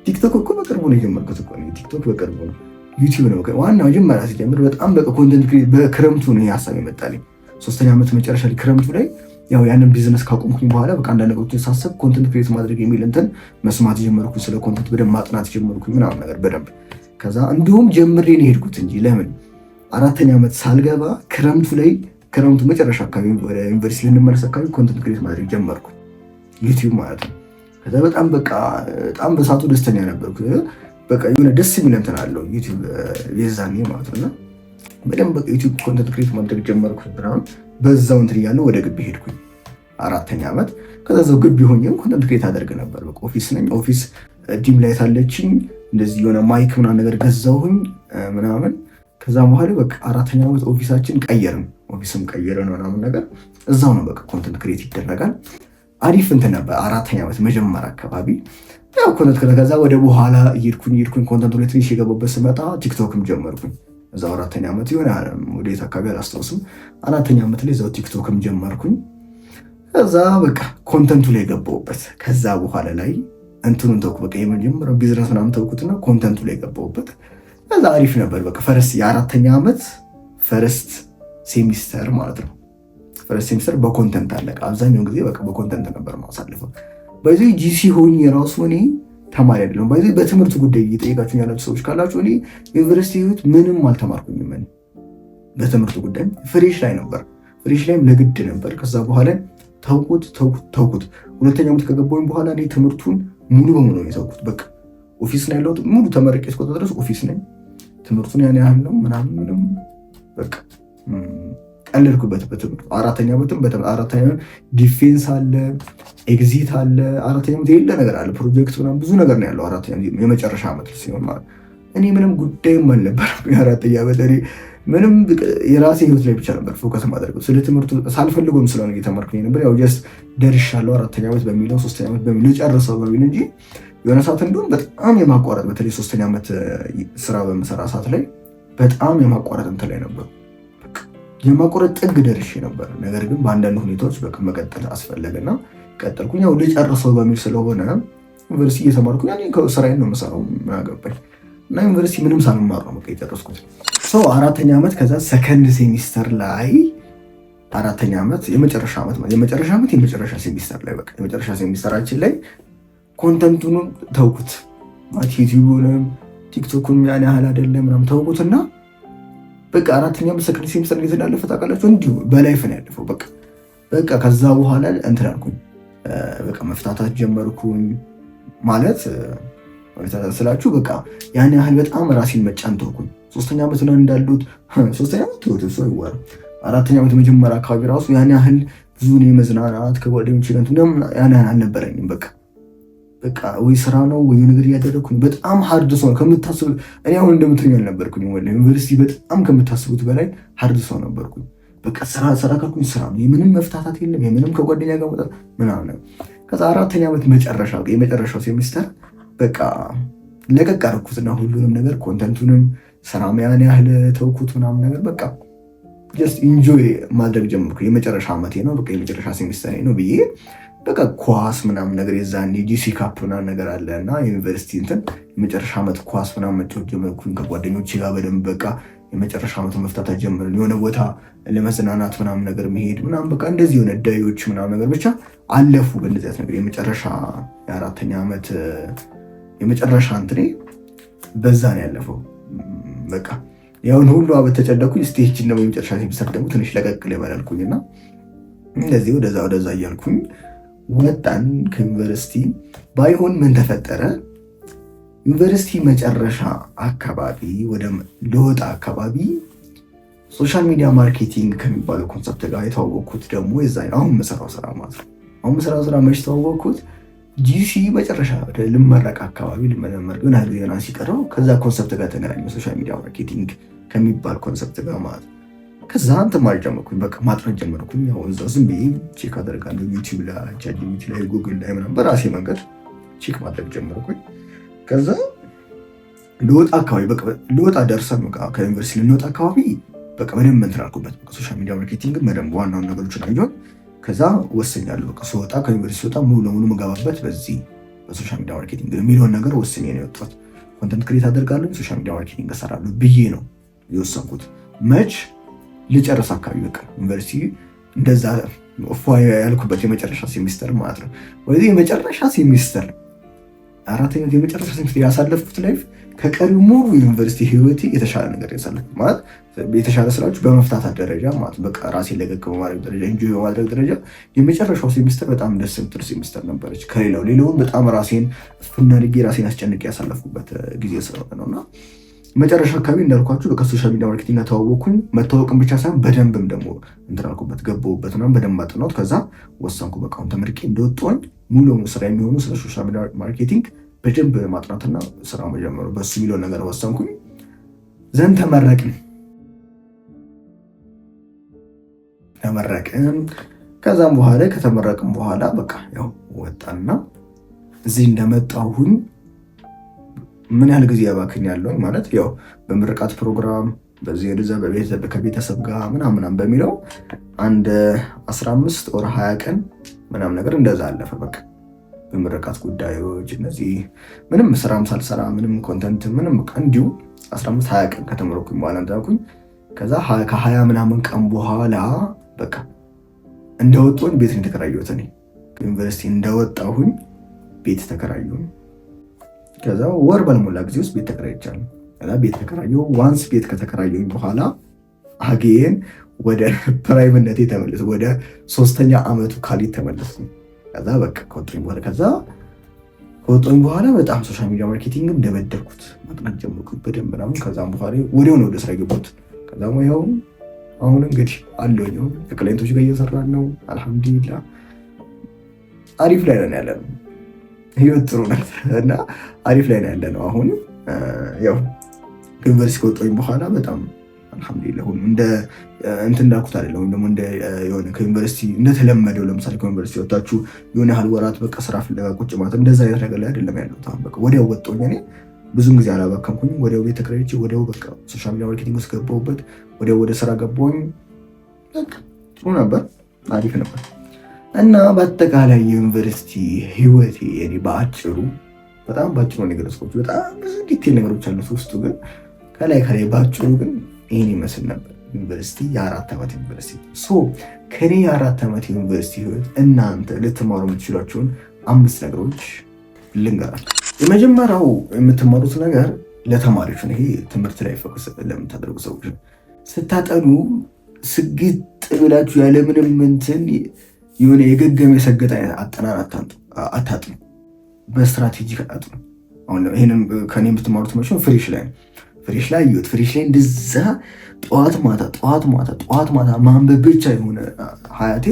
ቲክቶክ እኮ በቅርቡ ነው የጀመርኩት እኮ ቲክቶክ በቅርቡ ነው ዩቲዩብ ነው ዋና መጀመሪያ ሲጀምር በጣም በቃ ኮንተንት ክሬት በክረምቱ ነው ሀሳብ የመጣልኝ 3ኛ ዓመት መጨረሻ ላይ ክረምቱ ላይ ያው ያንን ቢዝነስ ካቆምኩኝ በኋላ በቃ አንዳንድ ነገሮችን ሳስብ ኮንተንት ክሬት ማድረግ የሚል እንትን መስማት ጀመርኩ ስለ ኮንተንት በደንብ ማጥናት ጀመርኩ ምናምን ነገር በደንብ ከዛ እንዲሁም ጀምሬ ነው የሄድኩት እንጂ ለምን 4ኛ ዓመት ሳልገባ ክረምቱ መጨረሻ አካባቢ ወደ ዩኒቨርሲቲ ልንመለስ አካባቢ ኮንተንት ክሬት ማድረግ ጀመርኩ ዩቲዩብ ማለት ነው ከዛ በጣም በሰዓቱ ደስተኛ ነበርኩ በቃ የሆነ ደስ የሚል እንትን አለው ዩቲዩብ የዛኔ ማለት ነው በደንብ ዩቲዩብ ኮንተንት ክሬት ማድረግ ጀመርኩ ምናምን በዛው እንትን እያለሁ ወደ ግቢ ሄድኩኝ 4ኛ ዓመት ከዛው ግቢ ሆኜ ኮንተንት ክሬት አደርግ ነበር በቃ ኦፊስ ነኝ ኦፊስ ዲም ላይት አለችኝ እንደዚህ የሆነ ማይክ ምናምን ነገር ገዛሁኝ ምናምን ከዛ በኋላ በቃ 4ኛ ዓመት ኦፊስም ቀየርን ምናምን ነገር እዛው ነው በቃ ኮንተንት ክሬት ይደረጋል አሪፍ እንትን ነበር 4ኛ ዓመት መጀመሪያ አካባቢ ያው ኮንተንት ከዛ ወደ በኋላ እየሄድኩኝ ኮንተንት ላይ ትንሽ የገባበት ስመጣ ቲክቶክም ጀመርኩኝ እዛው 4ኛ ዓመት ይሆን ወዴት አካባቢ አላስታውስም 4ኛ ዓመት ላይ እዛው ቲክቶክም ጀመርኩኝ ከዛ በቃ ኮንተንቱ ላይ ገባሁበት ከዛ በኋላ ላይ እንትኑን ተውኩ በቃ የመጀመሪያው ቢዝነስ ምናምን ተውኩትና ኮንተንቱ ላይ ገባሁበት ከዛ አሪፍ ነበር በቃ የ4ኛ ዓመት ፈርስት ሴሚስተር ማለት ነው ፈርስት ሴሚስተር በኮንተንት አለቀ አብዛኛውን ጊዜ በቃ በኮንተንት ነበር ማሳልፈው በዚህ ጂሲ ሆኜ የራሱ እኔ ተማሪ አይደለም በዚህ በትምህርት ጉዳይ እየጠየቃችሁ ያላችሁ ሰዎች ካላችሁ እኔ ዩኒቨርሲቲ ህይወት ምንም አልተማርኩኝም እኔ በትምህርት ጉዳይ ፍሬሽ ላይም ለግድ ነበር ከዛ በኋላ ተውኩት 2ኛ ዓመት ከገባሁኝ በኋላ እኔ ትምህርቱን ሙሉ በሙሉ ነው የተውኩት በቃ ኦፊስ ነው ያለሁት ሙሉ ተመርቄ እስከወጣ ድረስ ኦፊስ ነኝ ትምህርቱን ያን ያህል ነው ምናምን በቃ ቀለድኩበት በትምህርቱ። አራተኛ ዲፌንስ አለ፣ ኤግዚት አለ፣ አራተኛ ዓመት የሌለ ነገር አለ፣ ፕሮጀክት ምናምን ብዙ ነገር ነው ያለው አራተኛ የመጨረሻ ዓመት ሲሆን ማለት እኔ ምንም ጉዳይም አልነበረም። የአራተኛ ዓመት እኔ ምንም የራሴ ህይወት ላይ ብቻ ነበር ፎከስ ማድረግ ስለ ትምህርቱ ሳልፈልጎም ስለሆነ እየተማርኩኝ ነበር። ያው ጀስት ደርሻለሁ አራተኛ ዓመት በሚለው 3ኛ ዓመት በሚለው ጨርሰው በሚል እንጂ የሆነ ሰዓት እንደውም በጣም የማቋረጥ በተለይ 3ኛ ዓመት ስራ በምሰራ ሰዓት ላይ በጣም የማቋረጥ እንትን ላይ ነበር። የማቋረጥ ጥግ ደርሼ ነበር። ነገር ግን በአንዳንድ ሁኔታዎች በቃ መቀጠል አስፈለገና ቀጠልኩኝ። ያው ልጨርሰው በሚል ስለሆነ ዩኒቨርሲቲ እየተማርኩኝ ያኔ ስራዬን ነው የምሰራው ምን አገባኝ እና ዩኒቨርሲቲ ምንም ሳልማር ነው በቃ የጨረስኩት። አራተኛ ዓመት ከዛ ሰከንድ ሴሚስተር ላይ አራተኛ ዓመት የመጨረሻ ሴሚስተር ላይ በቃ የመጨረሻ ሴሚስተራችን ላይ ኮንተንቱንም ተውኩት ማለት ዩቲዩብንም ቲክቶክም ያን ያህል አይደለም ምናምን ተውኩትና በቃ አራተኛ ዓመት ሰከንድ ሴሚስተር እንዴት እንዳለፈ ታውቃላችሁ? እንዲሁ በላይፍ ነው ያለፈው። በቃ ከዛ በኋላ እንትን አልኩኝ በቃ መፍታታት ጀመርኩኝ ማለት ስላችሁ በቃ ያን ያህል በጣም ራሴን መጫን ተውኩኝ። 3ኛ ዓመት ነው እንዳሉት 3ኛ ዓመት ተውት ሰው ይዋር 4ኛ ዓመት መጀመሪያ አካባቢ ራሱ ያን ያህል ብዙ ነው መዝናናት ከጓደኞቼ ጋር ያን ያህል አልነበረኝም። በቃ ወይ ስራ ነው ወይ ነገር እያደረኩኝ በጣም ሃርድ ሰው ከምታስቡ እኔ አሁን እንደምትረኛው አልነበርኩኝ። ወላሂ ዩኒቨርሲቲ በጣም ከምታስቡት በላይ ሃርድ ሰው ነበርኩኝ። በቃ ስራ ካልኩኝ ስራ ነው፣ የምንም መፍታታት የለም፣ የምንም ከጓደኛ ጋር መጣ ምናምን። ከዛ 4ኛ ዓመት የመጨረሻው ሴሚስተር በቃ ለቀቅ አደረኩትና ሁሉንም ነገር ኮንተንቱንም ስራም ያን ያህል ተውኩት ምናምን ነገር በቃ ጀስት ኢንጆይ ማድረግ ጀመርኩ። የመጨረሻ ዓመቴ ነው በቃ የመጨረሻ ሴሚስተር ነው ብዬ በቃ ኳስ ምናምን ነገር የዛኔ ጂሲ ካፕ ምናምን ነገር አለ እና ዩኒቨርሲቲ እንትን የመጨረሻ ዓመት ኳስ ምናምን መጫወት ጀመርኩኝ ከጓደኞቼ ጋር በደንብ በቃ የመጨረሻ ዓመት መፍታታት ጀመርን። የሆነ ቦታ ለመዝናናት ምናምን ነገር መሄድ ምናምን በቃ እንደዚህ የሆነ ዳዮች ምናምን ነገር ብቻ አለፉ። በእንደዚህ አይነት ነገር የመጨረሻ የአራተኛ ዓመት የመጨረሻ እንትኔ በዛ ነው ያለፈው። በቃ ያውን ሁሉ በተጨነኩኝ ስቴጅ ነው የመጨረሻ ሴሚስተር ደግሞ ትንሽ ለቀቅ ልበላልኩኝና እንደዚህ ወደዛ እያልኩኝ ወጣን ከዩኒቨርሲቲ። ባይሆን ምን ተፈጠረ? ዩኒቨርሲቲ መጨረሻ አካባቢ ወደ ለወጣ አካባቢ ሶሻል ሚዲያ ማርኬቲንግ ከሚባለው ኮንሰፕት ጋር የተዋወቅኩት ደግሞ የዛን አሁን መሰራው ስራ ማለት ነው። አሁን መሰራው ስራ መች ተዋወቅኩት? ጂሲ መጨረሻ ልመረቅ አካባቢ ልመረቅ ግን ገና ሲቀረው ከዛ ኮንሰፕት ጋር ተገናኘ። ሶሻል ሚዲያ ማርኬቲንግ ከሚባል ኮንሰፕት ጋር ማለት ከዛ አንተ ማለት ጀመርኩኝ። በቃ ማጥናት ጀመርኩኝ። ያው እዛው ዝም ብዬ ቼክ አደርጋለሁ ዩቲዩብ ላይ፣ ቻትጂፒቲ ላይ፣ ጉግል ላይ ምናምን በራሴ መንገድ ቼክ ማድረግ ጀመርኩኝ። ከዛ ልወጣ አካባቢ በቃ ልወጣ ደርሰን በቃ ከዩኒቨርሲቲ ልንወጣ አካባቢ በቃ በደንብ እንትን አልኩበት። በቃ ሶሻል ሚዲያ ማርኬቲንግ በደንብ ዋናውን ነገሮችን አየሁ። ከዛ ወሰኛለሁ በቃ ስወጣ ከዩኒቨርሲቲ ስወጣ ሙሉ ለሙሉ መገባበት በዚህ በሶሻል ሚዲያ ማርኬቲንግ የሚለውን ነገር ወስኜ ነው የወጣሁት። ኮንተንት ክሬት አደርጋለሁ፣ ሶሻል ሚዲያ ማርኬቲንግ እሰራለሁ ብዬ ነው የወሰንኩት። መች ልጨርስ አካባቢ በቃ ዩኒቨርሲቲ እንደዛ ያልኩበት የመጨረሻ ሴሚስተር ማለት ነው። ወይዚህ የመጨረሻ ሴሚስተር አራተኛ የመጨረሻ ሴሚስተር ያሳለፍኩት ላይፍ ከቀሪው ሙሉ ዩኒቨርሲቲ ህይወቴ የተሻለ ነገር ያሳለፍኩት ማለት የተሻለ ስራችሁ በመፍታታት ደረጃ ማለት በቃ ራሴን ለቀቅ በማድረግ ደረጃ ኢንጆይ በማድረግ ደረጃ የመጨረሻው ሴሚስተር በጣም ደስ የምትል ሴሚስተር ነበረች። ሌላውን በጣም ራሴን ፍናድጌ ራሴን አስጨንቄ ያሳለፍኩበት ጊዜ ስለሆነ ነውና መጨረሻ አካባቢ እንዳልኳችሁ በቃ ሶሻል ሚዲያ ማርኬቲንግ ተዋወቅኩኝ። መታወቅም ብቻ ሳይሆን በደንብም ደግሞ እንትን አልኩበት ገባሁበት ነው በደንብ አጥናሁት። ከዛ ወሰንኩ በቃ አሁን ተመርቄ እንደወጣሁኝ ሙሉ ስራ የሚሆኑ ስለ ሶሻል ሚዲያ ማርኬቲንግ በደንብ ማጥናትና ስራ መጀመሩ በሱ የሚለውን ነገር ወሰንኩኝ። ዘንድ ተመረቅን። ከዛም በኋላ ከተመረቅም በኋላ በቃ ያው ወጣና እዚህ እንደመጣሁኝ ምን ያህል ጊዜ ያባክኝ ያለውኝ ማለት ያው በምርቃት ፕሮግራም በዚህ ወደዛ ከቤተሰብ ጋር ምናምን በሚለው አንድ 15 ወር 20 ቀን ምናምን ነገር እንደዛ አለፈ። በቃ በምርቃት ጉዳዮች እነዚህ ምንም ስራም ሳልሰራ ምንም ኮንተንት ምንም በቃ እንዲሁ 15 20 ቀን ከተመረኩኝ በኋላ እንዳልኩኝ ከዛ ከ20 ምናምን ቀን በኋላ በቃ እንደወጣሁኝ ቤት ነው ተከራየሁት። እኔ ከዩኒቨርሲቲ እንደወጣሁኝ ቤት ተከራየሁኝ። ከዛ ወር ባልሞላ ጊዜ ውስጥ ቤት ተከራይቻለሁ። ቤት ተከራየሁ። ዋንስ ቤት ከተከራየሁኝ በኋላ አጌን ወደ ፕራይቬትነቴ ተመለስኩ። ወደ 3ኛ ዓመቱ ካሊድ ተመለስኩ። ከዛ በቃ ከወጣሁኝ በኋላ በጣም ሶሻል ሚዲያ ማርኬቲንግ እንደበደልኩት ማጥናት ጀመርኩት በደንብ ምናምን። ከዛም በኋላ ወዲያው ነው ወደ ስራ የገባሁት። ከዛም ይኸው አሁን እንግዲህ አለኝ ከክላይንቶች ጋር እየሰራን ነው። አልሐምዱሊላህ አሪፍ ላይ ነን ያለ ነው። ህይወት ጥሩ ናት እና አሪፍ ላይ ነው ያለ ነው። አሁን ያው ዩኒቨርሲቲ ከወጣሁኝ በኋላ በጣም አልሐምዱሊላህ ሁሉ እንደ እንትን እንዳልኩት አይደለም። ወይም ደግሞ እንደ የሆነ ከዩኒቨርሲቲ እንደተለመደው ለምሳሌ ከዩኒቨርሲቲ ወጣችሁ የሆነ ያህል ወራት በቃ ስራ ፍለጋ ቁጭ ማለት እንደዛ አይነት ነገር ላይ አይደለም ያለሁት። አሁን በቃ ወዲያው ወጣሁኝ። እኔ ብዙም ጊዜ አላባከምኩኝም። ወዲያው ቤት ተከራይቼ ወዲያው በቃ ሶሻል ሚዲያ ማርኬቲንግ ውስጥ ገባሁበት። ወዲያው ወደ ስራ ገባሁኝ። በቃ ጥሩ ነበር፣ አሪፍ ነበር እና በአጠቃላይ የዩኒቨርሲቲ ህይወቴ እኔ በአጭሩ በጣም በአጭሩ ነው የገለጽኩት። በጣም ብዙ ዲቴል ነገሮች አሉት ውስጡ፣ ግን ከላይ በአጭሩ ግን ይህን ይመስል ነበር ዩኒቨርሲቲ፣ የ4 ዓመት ዩኒቨርሲቲ። ከኔ የ4 ዓመት ዩኒቨርሲቲ ህይወት እናንተ ልትማሩ የምትችሏቸውን 5 ነገሮች ልንገራችሁ። የመጀመሪያው የምትማሩት ነገር ለተማሪዎች ነው። ይሄ ትምህርት ላይ ፎከስ ለምታደርጉ ሰዎች ስታጠኑ ስግጥ ብላችሁ ያለምንም እንትን የሆነ የገገመ የሰገጠ አጠናን አታጥኑ፣ በስትራቴጂክ አጥኑ። አሁን ይሄንን ከኔ የምትማሩት መቼ ፍሬሽ ላይ ነው። ፍሬሽ ላይ ይወት ፍሬሽ ላይ እንደዛ ጠዋት ማታ ማንበብ ብቻ የሆነ ሀያቴ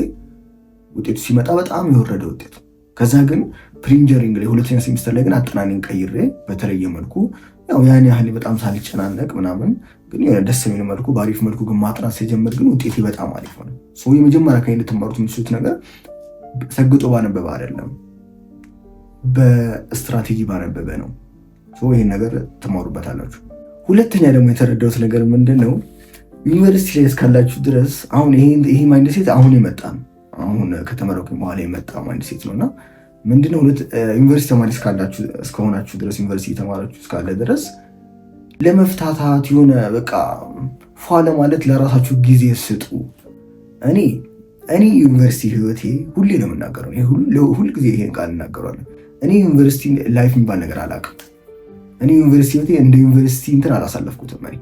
ውጤቱ ሲመጣ በጣም የወረደ ውጤት። ከዛ ግን ፕሪንጀሪንግ ላይ 2ኛ ሴሚስተር ላይ ግን አጠናኔን ቀይሬ በተለየ መልኩ ያው ያን ያህል በጣም ሳልጨናነቅ ምናምን ግን የሆነ ደስ የሚል መልኩ በአሪፍ መልኩ ግን ማጥናት ሲጀምር ግን ውጤቴ በጣም አሪፍ ሆነ። የመጀመሪያ ከእኔ ልትማሩት የምትችሉት ነገር ሰግጦ ባነበበ አይደለም፣ በስትራቴጂ ባነበበ ነው። ይህን ነገር ትማሩበታላችሁ። ሁለተኛ ደግሞ የተረዳሁት ነገር ምንድን ነው፣ ዩኒቨርሲቲ ላይ እስካላችሁ ድረስ አሁን ይሄ ማይንድ ሴት አሁን የመጣ ነው። አሁን ከተመረኩኝ በኋላ የመጣ ማይንድ ሴት ነው እና ምንድነው ዩኒቨርሲቲ ተማሪ እስከሆናችሁ ድረስ ዩኒቨርሲቲ ተማራችሁ እስካለ ድረስ ለመፍታታት የሆነ በቃ ፏ ለማለት ለራሳችሁ ጊዜ ስጡ። እኔ ዩኒቨርሲቲ ህይወቴ ሁሌ ነው የምናገረው፣ ሁል ጊዜ ይሄን ቃል እናገራለሁ። እኔ ዩኒቨርሲቲ ላይፍ የሚባል ነገር አላውቅም። እኔ ዩኒቨርሲቲ ህይወቴ እንደ ዩኒቨርሲቲ እንትን አላሳለፍኩትም። እኔ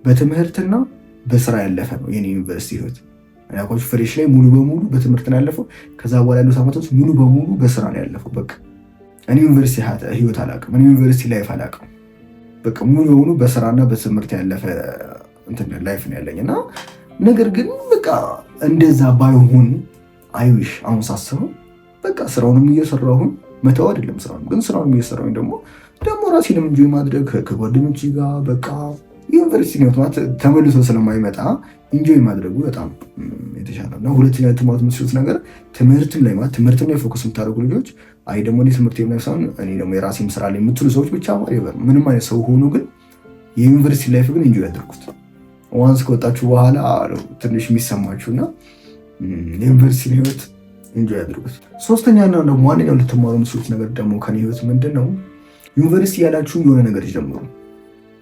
በትምህርትና በስራ ያለፈ ነው የኔ ዩኒቨርሲቲ ህይወት። ያቆች ፍሬሽ ላይ ሙሉ በሙሉ በትምህርት ነው ያለፈው። ከዛ በኋላ ያሉት ዓመቶች ሙሉ በሙሉ በስራ ነው ያለፈው። በቃ እኔ ዩኒቨርሲቲ ህይወት አላውቅም። እኔ ዩኒቨርሲቲ ላይፍ አላውቅም። በቃ ሙሉ በሙሉ በስራና በትምህርት ያለፈ እንትን ላይፍ ነው ያለኝ እና ነገር ግን በቃ እንደዛ ባይሆን አይዊሽ አሁን ሳስበው በቃ ስራውንም እየሰራሁኝ መተው አይደለም ስራውን ግን ስራውንም እየሰራሁኝ ደግሞ ራሴንም እንጆይ ማድረግ ከጓደኞች ጋር በቃ ዩኒቨርሲቲ ነው ማለት ተመልሶ ስለማይመጣ ኢንጆይ ማድረጉ በጣም የተሻለ ነው። ሁለተኛ ትምህርት የምትችሉት ነገር ትምህርትም ላይ ፎከስ የምታደርጉ ልጆች አይ ደግሞ እኔ ትምህርት የምናይሳውን እኔ ደግሞ የራሴም ስራ ላይ የምትሉ ሰዎች ብቻ ምንም አይነት ሰው ሆኖ ግን የዩኒቨርሲቲ ላይፍ ግን ኢንጆይ ያደርጉት። ዋንስ ከወጣችሁ በኋላ ትንሽ የሚሰማችሁና የዩኒቨርሲቲ ህይወት ኢንጆይ ያደርጉት። ሶስተኛና ደግሞ ዋነኛው ልትማሩ የምትችሉት ነገር ደግሞ ከኔ ህይወት ምንድን ነው፣ ዩኒቨርሲቲ ያላችሁ የሆነ ነገር ጀምሩ።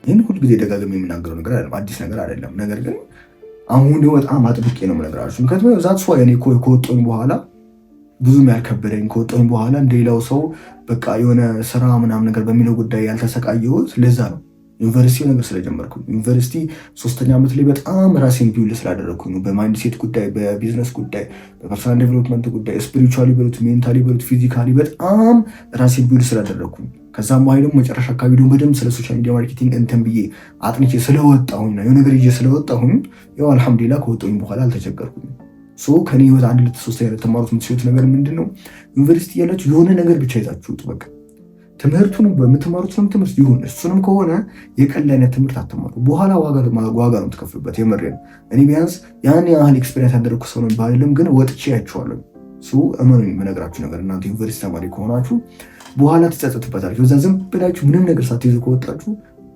ይህን ሁል ጊዜ ደጋግሜ የምናገረው ነገር አይደለም፣ አዲስ ነገር አይደለም። ነገር ግን አሁን በጣም አጥብቄ ነው የምነግራችሁ። ምክንያቱም ዛት ሷ እኔ ከወጣሁኝ በኋላ ብዙም ያልከበደኝ ከወጣሁኝ በኋላ እንደሌላው ሰው በቃ የሆነ ስራ ምናምን ነገር በሚለው ጉዳይ ያልተሰቃየሁት ለዛ ነው። ዩኒቨርሲቲ ነገር ስለጀመርኩ ዩኒቨርሲቲ 3ኛ ዓመት ላይ በጣም ራሴን ቢውል ስላደረግኩ ነው። በማይንድ ሴት ጉዳይ፣ በቢዝነስ ጉዳይ፣ በፐርሰናል ዴቨሎፕመንት ጉዳይ፣ ስፒሪቹዋሊ በሉት፣ ሜንታሊ በሉት፣ ፊዚካሊ በጣም ራሴን ቢውል ስላደረግኩ ከዛም በኋላ ደግሞ መጨረሻ አካባቢ ደግሞ በደንብ ስለ ሶሻል ሚዲያ ማርኬቲንግ እንትን ብዬ አጥንቼ ስለወጣሁኝ ነው የሆነ ነገር ይዤ ስለወጣሁኝ ያው አልሐምዱሊላህ ከወጣሁኝ በኋላ አልተቸገርኩኝ። ከኔ ህይወት 1-3 ልትማሩት የምትችሉት ነገር ምንድን ነው፣ ዩኒቨርሲቲ ያላችሁ የሆነ ነገር ብቻ ይዛችሁት በቃ ትምህርቱንም በምትማሩትንም ትምህርት ይሁን እሱንም ከሆነ የቀላይነት ትምህርት አትማሩ። በኋላ ዋጋ ነው የምትከፍሉበት። የምሬ ነው። እኔ ቢያንስ ያን ያህል ኤክስፔሪንስ ያደረግኩ ሰው ነው ባልልም ግን ወጥቼ ያቸዋለሁ። እመኑኝ የምነግራችሁ ነገር እናንተ ዩኒቨርሲቲ ተማሪ ከሆናችሁ በኋላ ትጸጸቱበታላችሁ። በዛ ዝም ብላችሁ ምንም ነገር ሳትይዙ ከወጣችሁ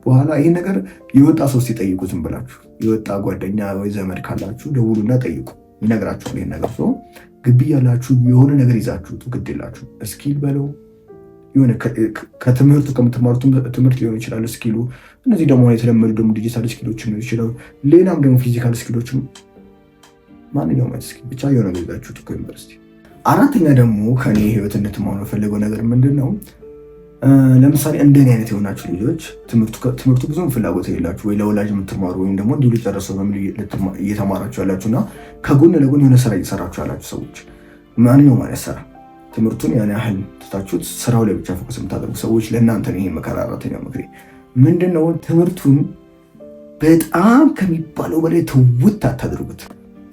በኋላ ይህን ነገር የወጣ ሰው ሲጠይቁ ዝም ብላችሁ የወጣ ጓደኛ ወይ ዘመድ ካላችሁ ደውሉና ጠይቁ፣ ይነግራችኋል። ይህን ነገር ሰው ግቢ ያላችሁ የሆነ ነገር ይዛችሁት ግድ የላችሁ እስኪል በለው የሆነ ከትምህርቱ ከምትማሩት ትምህርት ሊሆን ይችላል ስኪሉ። እነዚህ ደግሞ የተለመዱ ደግሞ ዲጂታል ስኪሎችም ሊሆን ይችላል። ሌላም ደግሞ ፊዚካል ስኪሎችም ማንኛውም አይነት ስኪል ብቻ የሆነ ነገር ይዛችሁት ከዩኒቨርሲቲ። አራተኛ ደግሞ ከኔ ህይወት እንድትማሩ የፈለገው ነገር ምንድን ነው፣ ለምሳሌ እንደኔ አይነት የሆናችሁ ልጆች ትምህርቱ ብዙም ፍላጎት የሌላችሁ ወይ ለወላጅ የምትማሩ ወይም ደግሞ እንዲሁ ሊጨረሰው እየተማራችሁ ያላችሁ እና ከጎን ለጎን የሆነ ስራ እየሰራችሁ ያላችሁ ሰዎች ማንኛውም አይነት ስራ ትምህርቱን ያን ያህል ትታችሁት ስራው ላይ ብቻ ፎከስ የምታደርጉ ሰዎች ለእናንተ ነው ይሄ መከራ። አራተኛው ምክሬ ምንድነው፣ ትምህርቱን በጣም ከሚባለው በላይ ትውት አታድርጉት።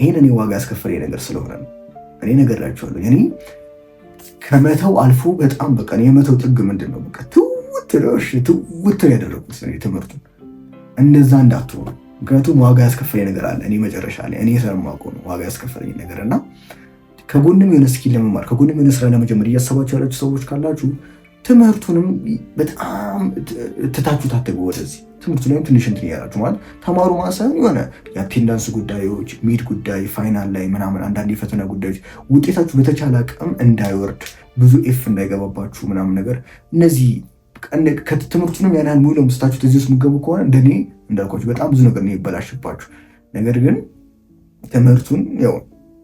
ይህን እኔ ዋጋ ያስከፈለኝ ነገር ስለሆነ ነው። እኔ ነገራቸዋለሁ። እኔ ከመተው አልፎ በጣም በቃ የመተው ጥግ ምንድን ነው በቃ ትውት ነው ያደረጉት ትምህርቱን። እንደዛ እንዳትሆኑ። ምክንያቱም ዋጋ ያስከፈለኝ ነገር አለ። እኔ መጨረሻ ላይ እኔ ስለማውቀው ነው ዋጋ ያስከፈለኝ ነገር እና ከጎንም የሆነ ስኪል ለመማር ከጎንም የሆነ ስራ ለመጀመር እያሰባችሁ ያላችሁ ሰዎች ካላችሁ ትምህርቱንም በጣም ትታችሁ ታትጉ። ወደዚህ ትምህርቱ ላይም ትንሽ እንትን እያላችሁ ማለት ተማሩ ማሳየን የሆነ የአቴንዳንስ ጉዳዮች፣ ሚድ ጉዳይ፣ ፋይናል ላይ ምናምን አንዳንድ የፈተና ጉዳዮች ውጤታችሁ በተቻለ አቅም እንዳይወርድ ብዙ ኤፍ እንዳይገባባችሁ ምናምን ነገር እነዚህ ትምህርቱንም ያን ያህል ሙሉ ለምስታችሁ ተዚህ ውስጥ የምትገቡ ከሆነ እንደኔ እንዳልኳችሁ በጣም ብዙ ነገር ነው ይበላሽባችሁ። ነገር ግን ትምህርቱን ያው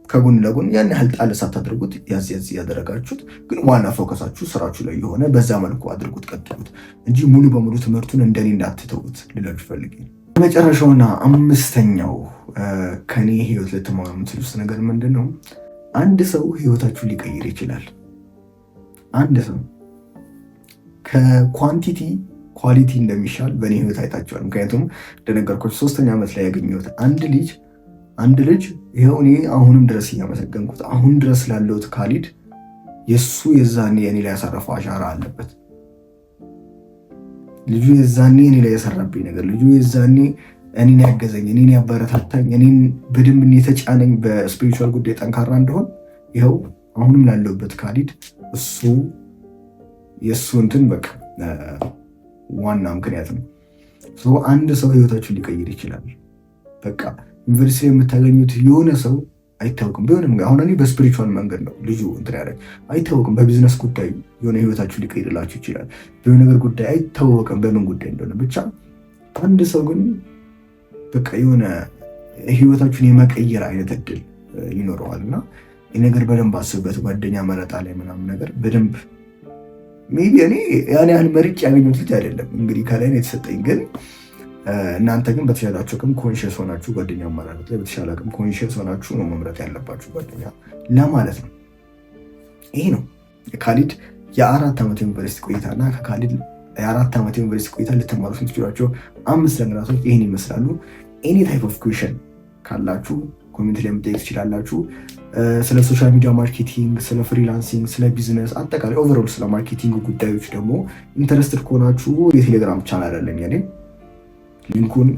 ከጎን ለጎን ያን ያህል ጣል ሳታደርጉት ያዝ ያደረጋችሁት ግን ዋና ፎከሳችሁ ስራችሁ ላይ የሆነ በዛ መልኩ አድርጉት፣ ቀጥሉት እንጂ ሙሉ በሙሉ ትምህርቱን እንደኔ እንዳትተውት ልላችሁ ፈልጌ። መጨረሻውና አምስተኛው ከኔ ህይወት ልትማሩ የምትሉት ነገር ምንድን ነው? አንድ ሰው ህይወታችሁ ሊቀይር ይችላል። አንድ ሰው ከኳንቲቲ ኳሊቲ እንደሚሻል በእኔ ህይወት አይታችኋል። ምክንያቱም እንደነገርኳችሁ 3ኛ ዓመት ላይ ያገኘሁት አንድ ልጅ ይኸው እኔ አሁንም ድረስ እያመሰገንኩት አሁን ድረስ ላለሁት ካሊድ የእሱ የዛኔ እኔ ላይ ያሳረፈው አሻራ አለበት። ልጁ የዛኔ እኔ ላይ የሰራብኝ ነገር፣ ልጁ የዛኔ እኔን ያገዘኝ፣ እኔን ያበረታታኝ፣ እኔን በደንብ የተጫነኝ በስፒሪቹዋል ጉዳይ ጠንካራ እንደሆን ይኸው አሁንም ላለሁበት ካሊድ እሱ የእሱ እንትን በቃ ዋና ምክንያት ነው። አንድ ሰው ህይወታችሁን ሊቀይር ይችላል። በቃ ዩኒቨርሲቲ የምታገኙት የሆነ ሰው አይታወቅም። ቢሆንም አሁን እኔ በስፒሪቹዋል መንገድ ነው ልጁ እንትን ያደረግ አይታወቅም። በቢዝነስ ጉዳይ የሆነ ህይወታችሁ ሊቀይርላችሁ ይችላል። በሆነ ነገር ጉዳይ አይታወቅም በምን ጉዳይ እንደሆነ ብቻ አንድ ሰው ግን በቃ የሆነ ህይወታችሁን የመቀየር አይነት እድል ይኖረዋል እና ይህ ነገር በደንብ አስብበት። ጓደኛ መረጣ ላይ ምናምን ነገር በደንብ ሜቢ እኔ ያን ያህል መርጬ ያገኘሁት ልጅ አይደለም እንግዲህ ከላይ ነው የተሰጠኝ። ግን እናንተ ግን በተሻላችሁ አቅም ኮንሽስ ሆናችሁ ጓደኛ አማራጭ ላይ በተሻለ አቅም ኮንሽስ ሆናችሁ ነው መምረጥ ያለባችሁ ጓደኛ ለማለት ነው። ይሄ ነው ካሊድ የ4 ዓመት ዩኒቨርሲቲ ቆይታና ከካሊድ የ4 ዓመት ዩኒቨርሲቲ ቆይታ ልትማሩት የምትችሏቸው 5 ነገራቶች ይህን ይመስላሉ። ኤኒ ታይፕ ኦፍ ኩዌሽን ካላችሁ ኮሜንት ላይ መጠየቅ ትችላላችሁ። ስለ ሶሻል ሚዲያ ማርኬቲንግ፣ ስለ ፍሪላንሲንግ፣ ስለ ቢዝነስ አጠቃላይ ኦቨርኦል ስለ ማርኬቲንግ ጉዳዮች ደግሞ ኢንተረስትድ ከሆናችሁ የቴሌግራም ቻናል አለኝ እኔ ሊንኩን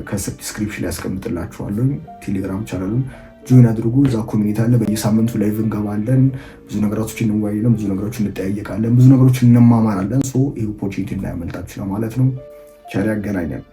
ከስር ዲስክሪፕሽን ላይ ያስቀምጥላችኋለሁ። ቴሌግራም ቻናሉን ጆይን አድርጉ። እዛ ኮሚኒቲ አለ። በየሳምንቱ ላይቭ እንገባለን። ብዙ ነገሮችን እንወያያለን፣ ብዙ ነገሮችን እንጠያየቃለን፣ ብዙ ነገሮችን እንማማራለን። ይህ ኦፖርቹኒቲ እንዳያመልጣችሁ ለማለት ነው። ቸር ያገናኘን።